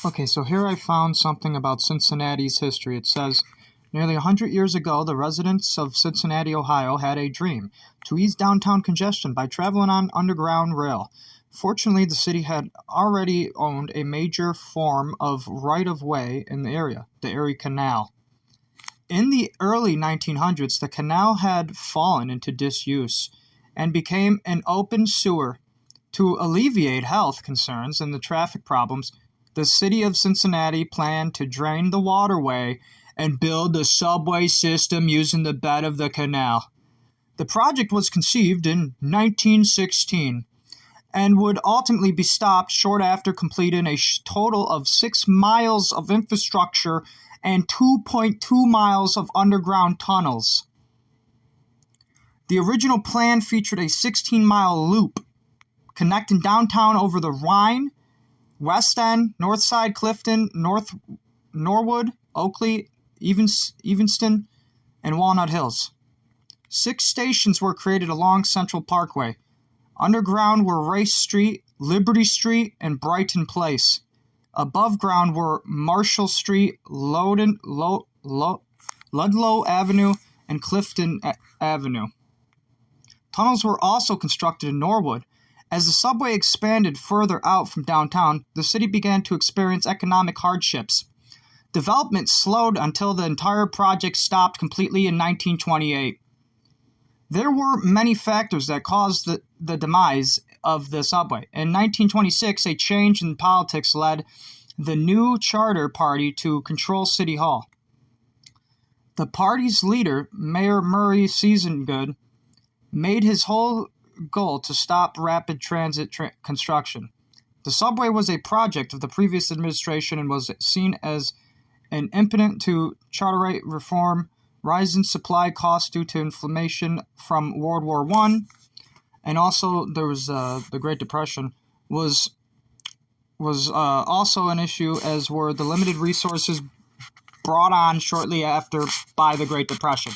Okay, so here I found something about Cincinnati's history. It says, nearly 100 years ago, the residents of Cincinnati, Ohio, had a dream to ease downtown congestion by traveling on underground rail. Fortunately, the city had already owned a major form of right-of-way in the area, the Erie Canal. In the early 1900s, the canal had fallen into disuse and became an open sewer. To alleviate health concerns and the traffic problems, the city of Cincinnati planned to drain the waterway and build a subway system using the bed of the canal. The project was conceived in 1916 and would ultimately be stopped short after completing a total of 6 miles of infrastructure and 2.2 miles of underground tunnels. The original plan featured a 16-mile loop connecting downtown over the Rhine, West End, North Side, Clifton, Norwood, Oakley, Evanston, and Walnut Hills. 6 stations were created along Central Parkway. Underground were Race Street, Liberty Street, and Brighton Place. Above ground were Marshall Street, Ludlow Avenue, and Clifton Avenue. Tunnels were also constructed in Norwood. As the subway expanded further out from downtown, the city began to experience economic hardships. Development slowed until the entire project stopped completely in 1928. There were many factors that caused the demise of the subway. In 1926, a change in politics led the new Charter Party to control City Hall. The party's leader, Mayor Murray Seasongood, made his whole goal to stop rapid transit construction. The subway was a project of the previous administration and was seen as an impediment to charter reform. Rising supply costs due to inflation from World War I, and also there was the Great Depression, was also an issue, as were the limited resources brought on shortly after by the Great Depression.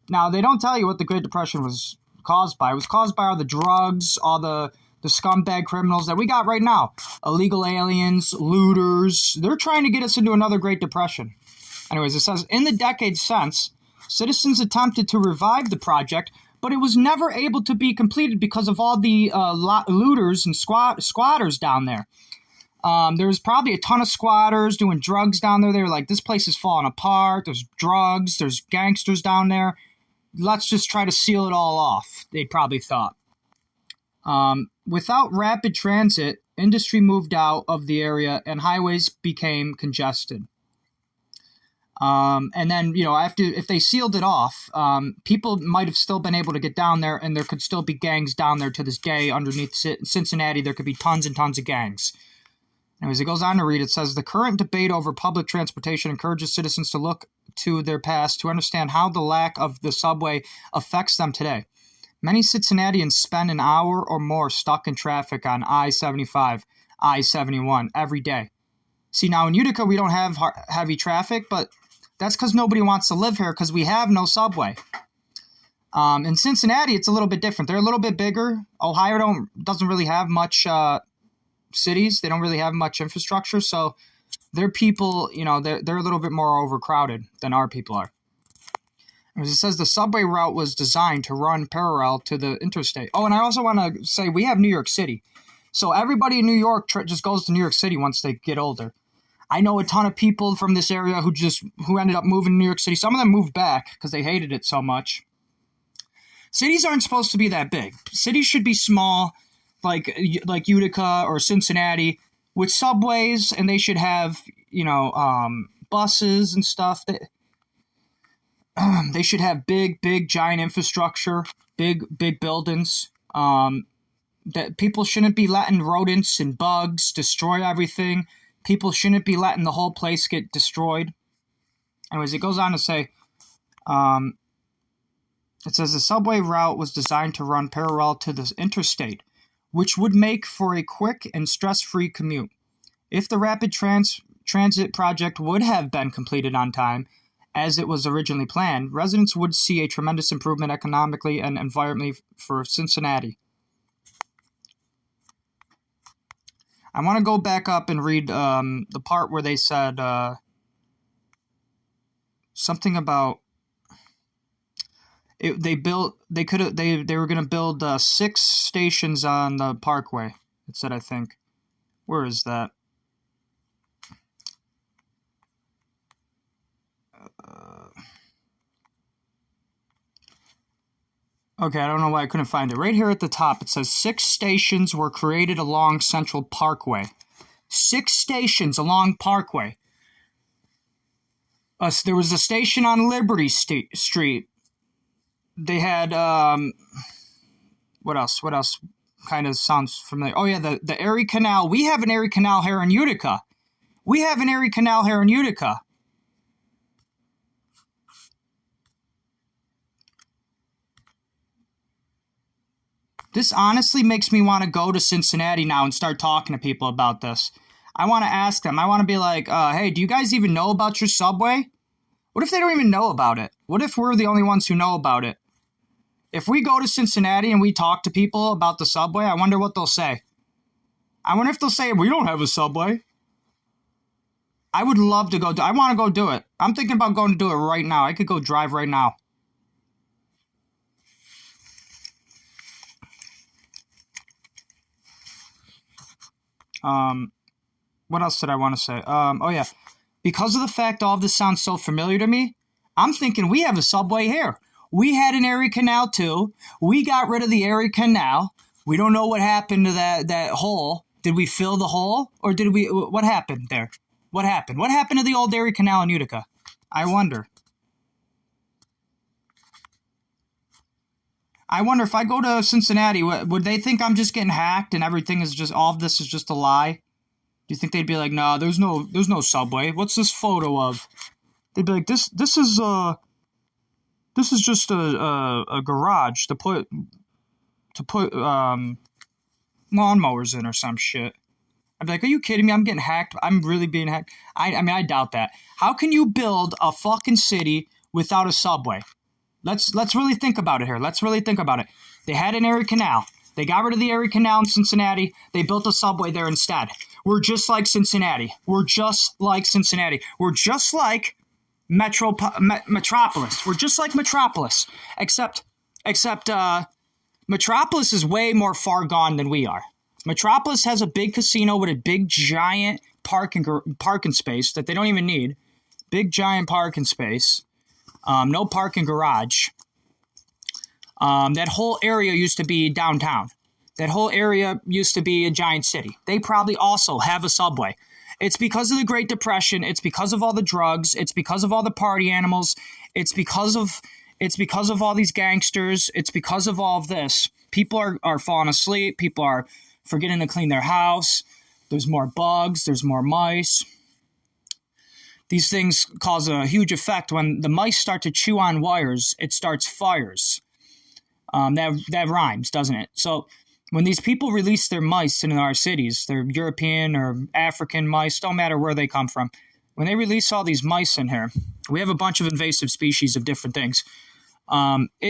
Now, they don't tell you what the Great Depression was caused by. It was caused by all the drugs, all the scumbag criminals that we got right now. Illegal aliens, looters. They're trying to get us into another Great Depression. Anyways, it says, in the decades since, citizens attempted to revive the project, but it was never able to be completed because of all the looters and squatters down there. There was probably a ton of squatters doing drugs down there. They were like, this place is falling apart. There's drugs. There's gangsters down there. Let's just try to seal it all off, they probably thought. Without rapid transit, industry moved out of the area and highways became congested. And then, if they sealed it off, people might have still been able to get down there, and there could still be gangs down there to this day. Underneath Cincinnati, there could be tons and tons of gangs. Anyways, it goes on to read, it says, the current debate over public transportation encourages citizens to look to their past to understand how the lack of the subway affects them today. Many Cincinnatians spend an hour or more stuck in traffic on I-75, I-71 every day. See, now in Utica, we don't have heavy traffic, but that's because nobody wants to live here because we have no subway. In Cincinnati, it's a little bit different. They're a little bit bigger. Ohio doesn't really have much cities. They don't really have much infrastructure, so their people, they're a little bit more overcrowded than our people are. As it says, the subway route was designed to run parallel to the interstate. Oh, and I also want to say we have New York City. So everybody in New York just goes to New York City once they get older. I know a ton of people from this area who ended up moving to New York City. Some of them moved back because they hated it so much. Cities aren't supposed to be that big. Cities should be small, like Utica or Cincinnati, with subways, and they should have, buses and stuff. They should have big, giant infrastructure, big buildings. That people shouldn't be letting rodents and bugs destroy everything. People shouldn't be letting the whole place get destroyed. Anyways, it goes on to say, it says the subway route was designed to run parallel to the interstate, which would make for a quick and stress-free commute. If the rapid transit project would have been completed on time, as it was originally planned, residents would see a tremendous improvement economically and environmentally for Cincinnati. I want to go back up and read the part where they said something about they were going to build 6 stations on the Parkway. It said, I think. Where is that? Okay, I don't know why I couldn't find it. Right here at the top, it says 6 stations were created along Central Parkway. 6 stations along Parkway. There was a station on Liberty Street. They had, what else? What else kind of sounds familiar? Oh, yeah, the Erie Canal. We have an Erie Canal here in Utica. This honestly makes me want to go to Cincinnati now and start talking to people about this. I want to ask them. I want to be like, hey, do you guys even know about your subway? What if they don't even know about it? What if we're the only ones who know about it? If we go to Cincinnati and we talk to people about the subway, I wonder what they'll say. I wonder if they'll say, we don't have a subway. I would love to go. I want to go do it. I'm thinking about going to do it right now. I could go drive right now. What else did I want to say? Oh yeah. Because of the fact all of this sounds so familiar to me, I'm thinking we have a subway here. We had an Erie Canal too. We got rid of the Erie Canal. We don't know what happened to that hole. Did we fill the hole? Or what happened there? What happened? What happened to the old Erie Canal in Utica? I wonder. I wonder if I go to Cincinnati, would they think I'm just getting hacked and everything is just, all of this is just a lie? Do you think they'd be like, nah, there's no subway. What's this photo of? They'd be like, this is just a garage to put lawnmowers in or some shit. I'd be like, are you kidding me? I'm getting hacked. I'm really being hacked. I mean, I doubt that. How can you build a fucking city without a subway? Let's really think about it here. Let's really think about it. They had an Erie Canal. They got rid of the Erie Canal in Cincinnati. They built a subway there instead. We're just like Cincinnati. We're just like Metropolis. We're just like Metropolis. Except Metropolis is way more far gone than we are. Metropolis has a big casino with a big giant parking space that they don't even need. Big giant parking space. No parking garage. That whole area used to be downtown. That whole area used to be a giant city. They probably also have a subway. It's because of the Great Depression. It's because of all the drugs. It's because of all the party animals. It's because of all these gangsters. It's because of all of this. People are falling asleep. People are forgetting to clean their house. There's more bugs. There's more mice. These things cause a huge effect. When the mice start to chew on wires, it starts fires. That rhymes, doesn't it? So when these people release their mice into our cities, they're European or African mice, don't matter where they come from. When they release all these mice in here, we have a bunch of invasive species of different things.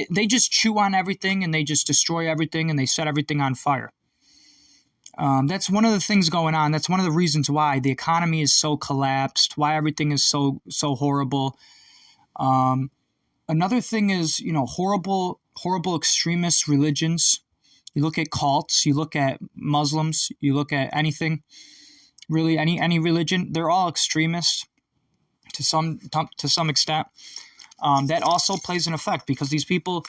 They just chew on everything and they just destroy everything and they set everything on fire. That's one of the things going on. That's one of the reasons why the economy is so collapsed, why everything is so horrible. Another thing is, horrible extremist religions. You look at cults, you look at Muslims, you look at anything, really any religion, they're all extremists to some extent. That also plays an effect because these people,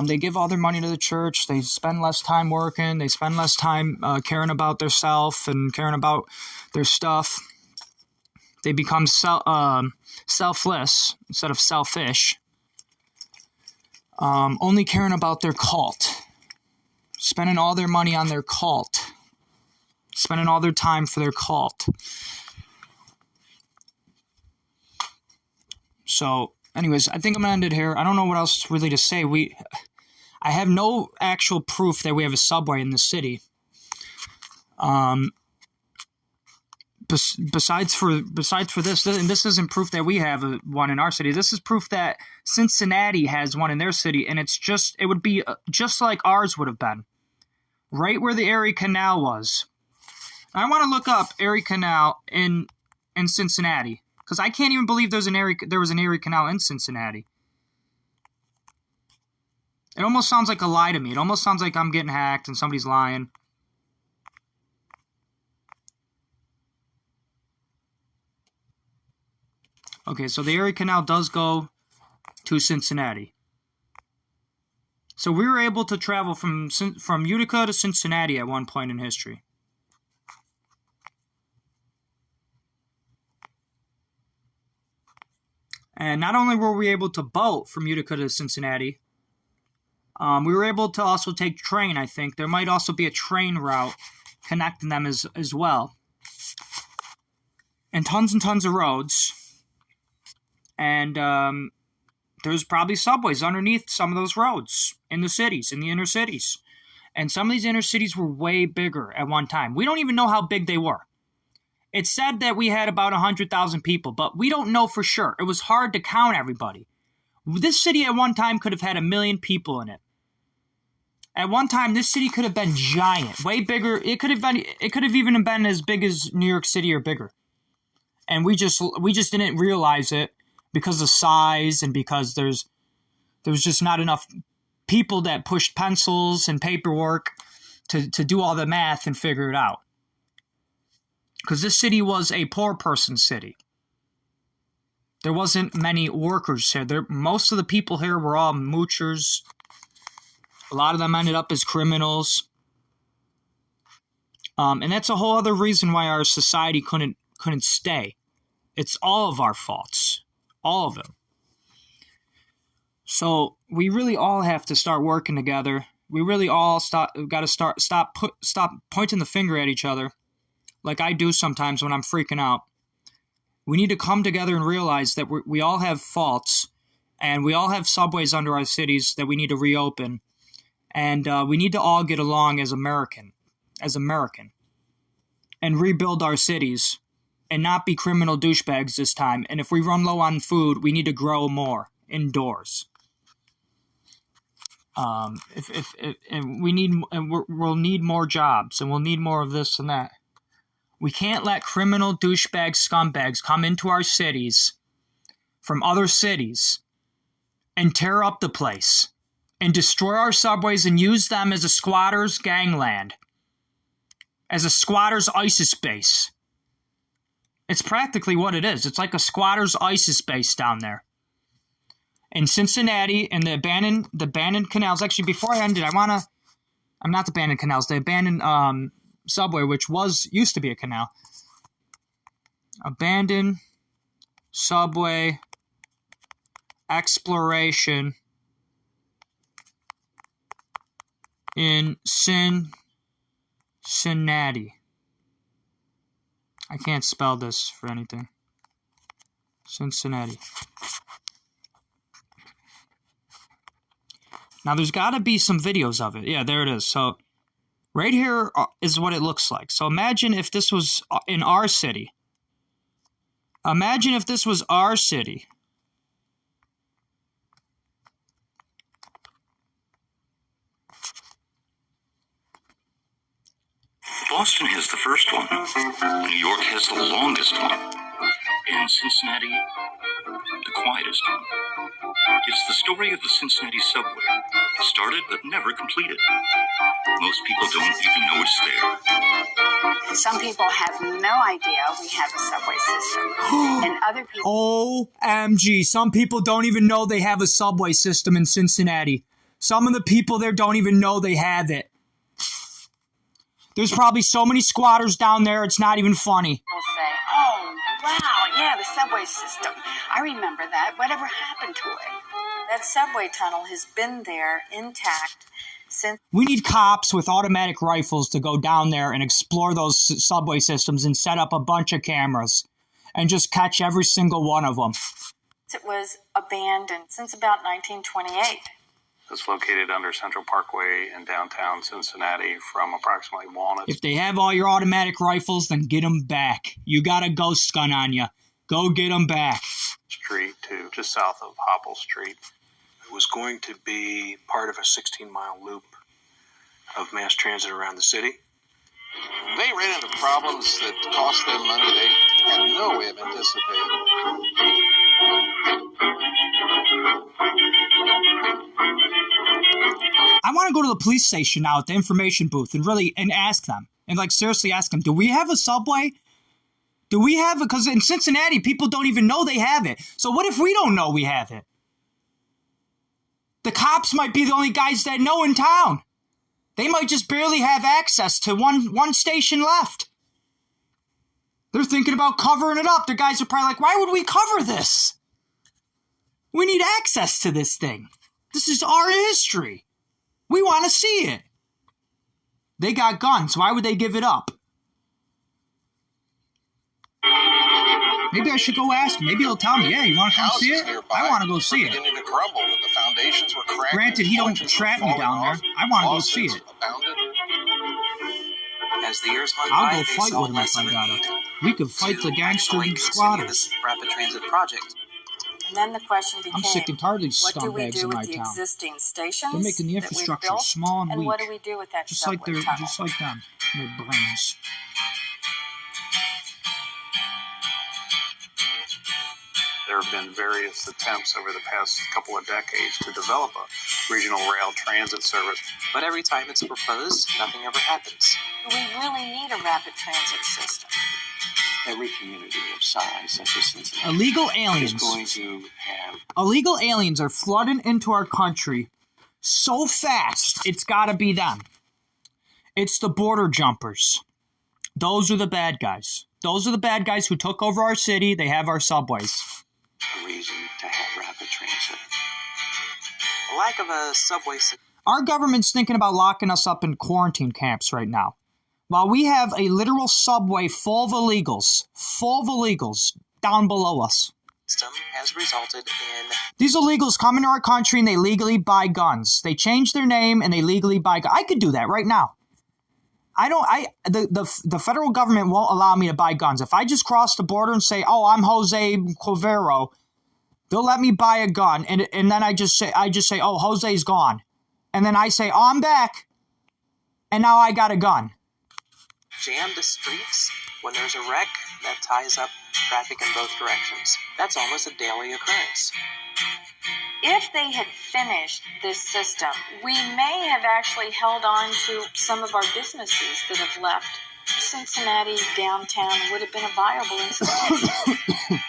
they give all their money to the church. They spend less time working. They spend less time caring about their self and caring about their stuff. They become selfless instead of selfish. Only caring about their cult. Spending all their money on their cult. Spending all their time for their cult. So, anyways, I think I'm going to end it here. I don't know what else really to say. I have no actual proof that we have a subway in the city. Besides for this, and this isn't proof that we have one in our city. This is proof that Cincinnati has one in their city, and it would be just like ours would have been. Right where the Erie Canal was. I want to look up Erie Canal in Cincinnati, because I can't even believe there was an Erie Canal in Cincinnati. It almost sounds like a lie to me. It almost sounds like I'm getting hacked and somebody's lying. Okay, so the Erie Canal does go to Cincinnati. So we were able to travel from Utica to Cincinnati at one point in history. And not only were we able to boat from Utica to Cincinnati, we were able to also take train, I think. There might also be a train route connecting them as well. And tons of roads. And there's probably subways underneath some of those roads in the cities, in the inner cities. And some of these inner cities were way bigger at one time. We don't even know how big they were. It said that we had about 100,000 people, but we don't know for sure. It was hard to count everybody. This city at one time could have had 1 million people in it. At one time, this city could have been giant, way bigger. It could have even been as big as New York City or bigger. And we just didn't realize it because of size and because there was just not enough people that pushed pencils and paperwork to do all the math and figure it out. Because this city was a poor person's city. There wasn't many workers here. Most of the people here were all moochers. A lot of them ended up as criminals. And that's a whole other reason why our society couldn't stay. It's all of our faults. All of them. So we really all have to start working together. We really all stop pointing the finger at each other, like I do sometimes when I'm freaking out. We need to come together and realize that we all have faults, and we all have subways under our cities that we need to reopen, and we need to all get along as American, and rebuild our cities, and not be criminal douchebags this time. And if we run low on food, we need to grow more indoors. And we'll need more jobs, and we'll need more of this and that. We can't let criminal douchebag scumbags come into our cities from other cities and tear up the place and destroy our subways and use them as a squatter's gangland, as a squatter's ISIS base. It's practically what it is. It's like a squatter's ISIS base down there. In Cincinnati, and the abandoned canals. Actually, before I end it, the abandoned subway, which used to be a canal. Abandoned subway exploration in Cincinnati. I can't spell this for anything. Cincinnati. Now, there's got to be some videos of it. Yeah, there it is. So, right here is what it looks like. So, imagine if this was in our city. Imagine if this was our city. Boston has the first one. New York has the longest one. And Cincinnati, the quietest one. It's the story of the Cincinnati subway. Started but never completed. Most people don't even know it's there. Some people have no idea we have a subway system. And other people... OMG, some people don't even know they have a subway system in Cincinnati. Some of the people there don't even know they have it. There's probably so many squatters down there, it's not even funny. People say, oh, wow, yeah, the subway system. I remember that. Whatever happened to it? That subway tunnel has been there intact since... We need cops with automatic rifles to go down there and explore those subway systems and set up a bunch of cameras and just catch every single one of them. It was abandoned since about 1928. It's located under Central Parkway in downtown Cincinnati from approximately Walnut. If they have all your automatic rifles, then get them back. You got a ghost gun on you. Go get them back. Street to just south of Hopple Street. It was going to be part of a 16-mile loop of mass transit around the city. They ran into problems that cost them money they had no way of anticipating. I want to go to the police station now at the information booth and ask them. And like seriously ask them, do we have a subway? Do we have it? Because in Cincinnati, people don't even know they have it. So what if we don't know we have it? The cops might be the only guys that know in town. They might just barely have access to one station left. They're thinking about covering it up. The guys are probably like, why would we cover this? We need access to this thing. This is our history. We want to see it. They got guns. Why would they give it up? Maybe I should go ask him. Maybe he'll tell me, yeah, you want to come see it? I want to go see it. Beginning to crumble, and the foundations were cracking. Granted, he don't trap me down there. I want to go see it. As the years went I'll by, go fight with him if I gotta. We could fight the gangsters and squatters. Rapid transit project. And then the question became, I'm sick and tired of these what do we scumbags do in my with the town. existing stations? They're making the that we've infrastructure built, small and and weak. what do we do with that Just subway like tunnel? just like them. Their brains. There have been various attempts over the past couple of decades to develop a regional rail transit service. But every time it's proposed, nothing ever happens. Do we really need a rapid transit system? Every community of size, such as Cincinnati, Illegal is aliens. going to have Illegal aliens are flooding into our country so fast, it's gotta be them. It's the border jumpers. Those are the bad guys. Those are the bad guys who took over our city. They have our subways. a reason to have rapid transit. A lack of a subway system. Our government's thinking about locking us up in quarantine camps right now. While we have a literal subway full of illegals down below us. Has resulted in These illegals come into our country and they legally buy guns. They change their name and they legally buy guns. I could do that right now. The federal government won't allow me to buy guns. If I just cross the border and say, "Oh, I'm Jose Clavero," they'll let me buy a gun, and then I just say, "Oh, Jose's gone," and then I say, "Oh, I'm back," and now I got a gun. jammed streets when there's a wreck that ties up traffic in both directions. That's almost a daily occurrence. If they had finished this system, we may have actually held on to some of our businesses that have left. Cincinnati downtown would have been a viable institution.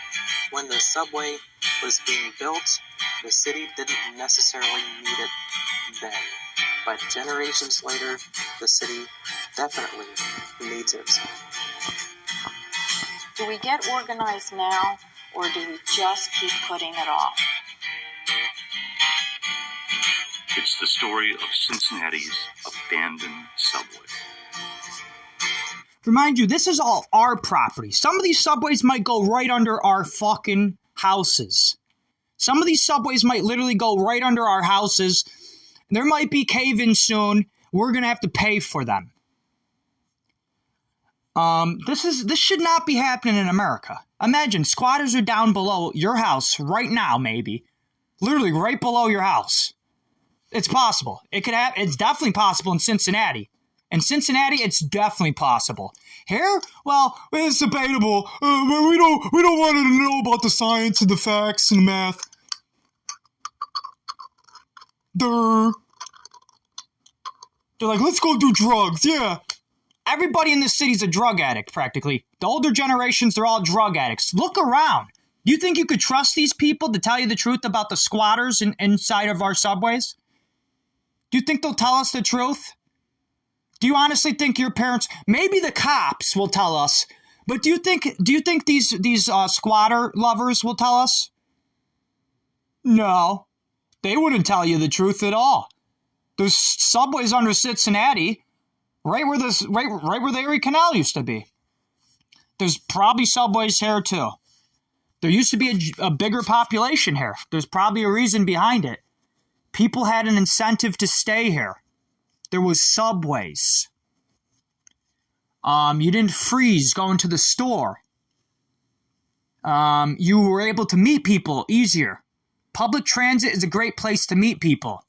When the subway was being built, the city didn't necessarily need it then. But generations later, the city definitely needs it. Do we get organized now, or do we just keep putting it off? It's the story of Cincinnati's abandoned subway. Remind you, this is all our property. Some of these subways might go right under our fucking houses. Some of these subways might literally go right under our houses. There might be cave-in soon. We're going to have to pay for them. This should not be happening in America. Imagine squatters are down below your house right now, maybe. Literally right below your house. It's possible. It could happen. It's definitely possible in Cincinnati. In Cincinnati, it's definitely possible. Here, well, it's debatable. We don't want to know about the science and the facts and the math. They're like, let's go do drugs. Yeah. Everybody in this city's a drug addict, practically. The older generations, they're all drug addicts. Look around. Do you think you could trust these people to tell you the truth about the squatters inside of our subways? Do you think they'll tell us the truth? Do you honestly think your parents, maybe the cops will tell us, but do you think these squatter lovers will tell us? No, they wouldn't tell you the truth at all. There's subways under Cincinnati, right where the Erie Canal used to be. There's probably subways here too. There used to be a bigger population here. There's probably a reason behind it. People had an incentive to stay here. There was subways. You didn't freeze going to the store. You were able to meet people easier. Public transit is a great place to meet people.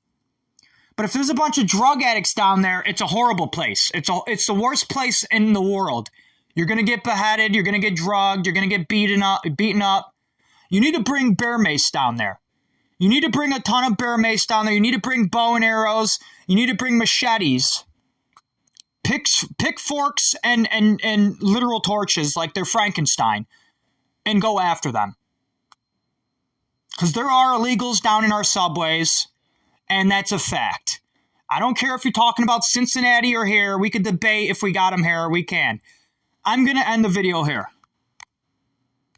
But if there's a bunch of drug addicts down there, it's a horrible place. It's the worst place in the world. You're going to get beheaded. You're going to get drugged. You're going to get beaten up. You need to bring bear mace down there. You need to bring a ton of bear mace down there. You need to bring bow and arrows. You need to bring machetes. Pitchforks and literal torches like they're Frankenstein. And go after them. Because there are illegals down in our subways. And that's a fact. I don't care if you're talking about Cincinnati or here. We could debate if we got them here. We can. I'm going to end the video here.